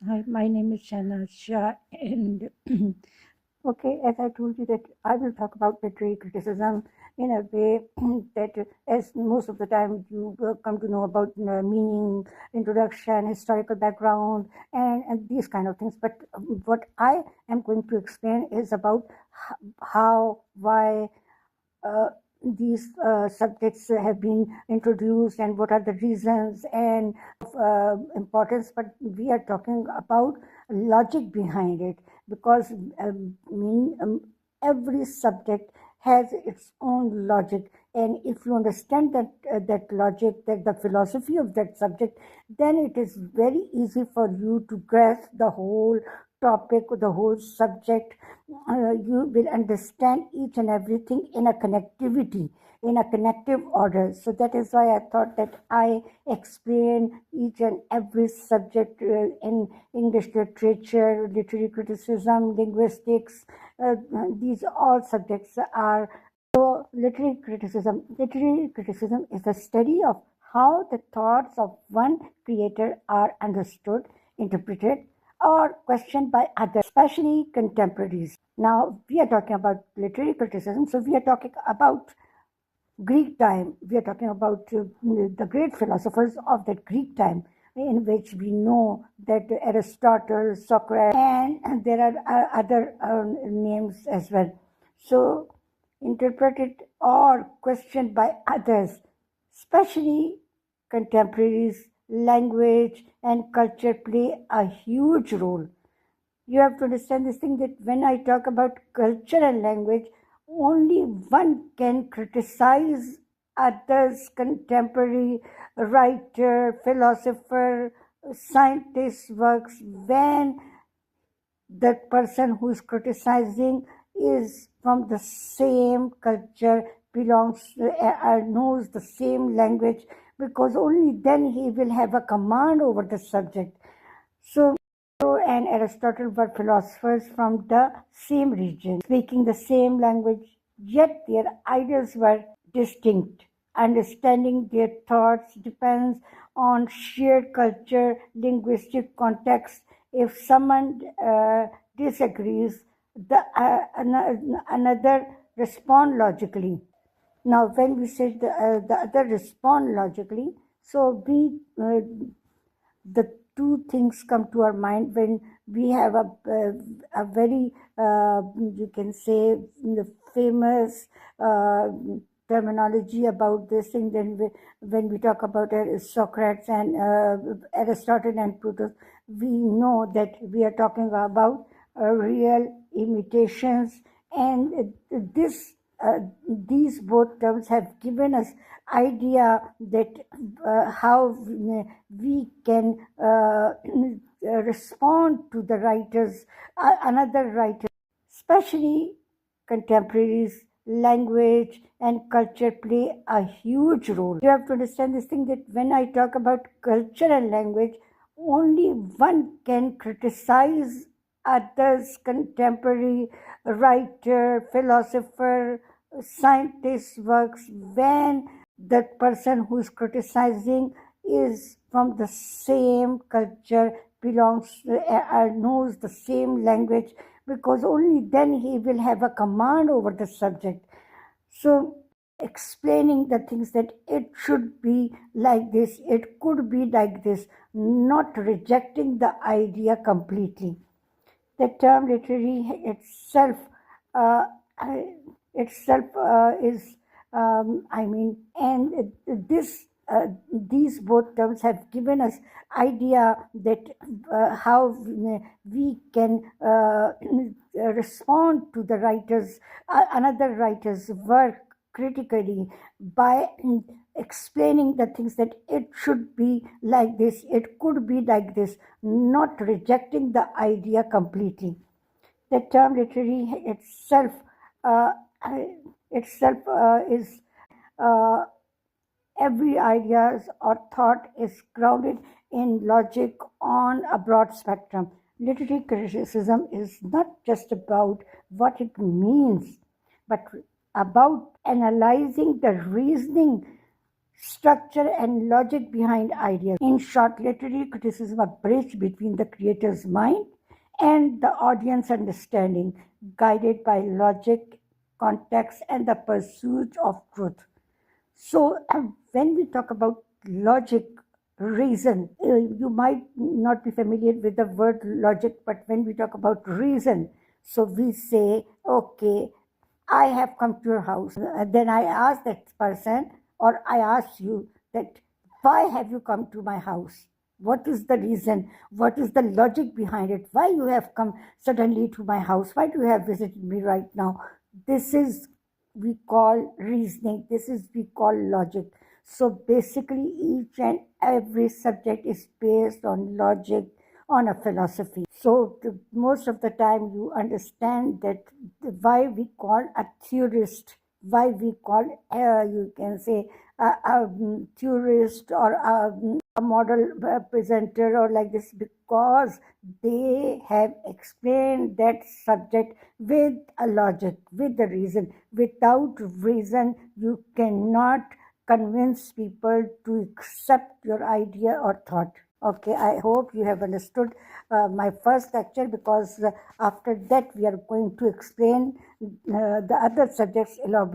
Hi, my name is Shana Shah, and okay, as I told you that I will talk about literary criticism in a way that, as most of the time you come to know about meaning, introduction, historical background, and these kind of things. But what I am going to explain is about how, why, uh, these subjects have been introduced and what are the reasons and importance, but we are talking about logic behind it because every subject has its own logic, and if you understand that logic, that the philosophy of that subject, then it is very easy for you to grasp the whole topic, the whole subject. You will understand each and everything in a connectivity, in a connective order. So that is why I thought that I explain each and every subject in English literature, literary criticism, linguistics. These all subjects are so literary criticism. Literary criticism is the study of how the thoughts of one creator are understood, interpreted, or questioned by others, especially contemporaries. Now, we are talking about literary criticism, so we are talking about Greek time. We are talking about the great philosophers of that Greek time, in which we know that Aristotle, Socrates, and there are other names as well. So, interpreted or questioned by others, especially contemporaries, language and culture play a huge role. You have to understand this thing that when I talk about culture and language, only one can criticize others, contemporary writer, philosopher, scientist works when that person who is criticizing is from the same culture, belongs, knows the same language, because only then he will have a command over the subject. So, Plato and Aristotle were philosophers from the same region, speaking the same language, yet their ideas were distinct. Understanding their thoughts depends on shared culture, linguistic context. If someone disagrees, another respond logically. Now, when we say the other respond logically, so we the two things come to our mind when we have a very you can say the famous terminology about this thing. Then when we talk about Socrates and Aristotle and Plato, we know that we are talking about real imitations, and this these both terms have given us idea that how we can respond to the writers, another writer, especially contemporaries. Language and culture play a huge role. You have to understand this thing that when I talk about culture and language, only one can criticize others, contemporary writer, philosopher, scientist works when that person who is criticizing is from the same culture, belongs, knows the same language, because only then he will have a command over the subject. So, explaining the things that it should be like this, it could be like this, not rejecting the idea completely. The term literary uh, itself is, I mean, and this these both terms have given us idea that how we can respond to the writers, another writer's work critically by explaining the things that it should be like this, it could be like this, not rejecting the idea completely. The term literary uh, itself is uh, every ideas or thought is grounded in logic on a broad spectrum. Literary criticism is not just about what it means, but about analyzing the reasoning structure and logic behind ideas. In short, literary criticism, a bridge between the creator's mind and the audience understanding, guided by logic, context, and the pursuit of truth. So, when we talk about logic, reason, you might not be familiar with the word logic, but when we talk about reason, so we say, okay, I have come to your house. Then I ask that person, or I ask you that, why have you come to my house? What is the reason? What is the logic behind it? Why you have come suddenly to my house? Why do you have visited me right now? This is we call reasoning. This is we call logic. So basically, each and every subject is based on logic, on a philosophy. So most of the time, you understand that why we call a theorist, why we call you can say a theorist or a model presenter or like this, because they have explained that subject with a logic, with the reason. Without reason, you cannot convince people to accept your idea or thought. Okay, I hope you have understood my first lecture, because after that we are going to explain the other subjects elaborately.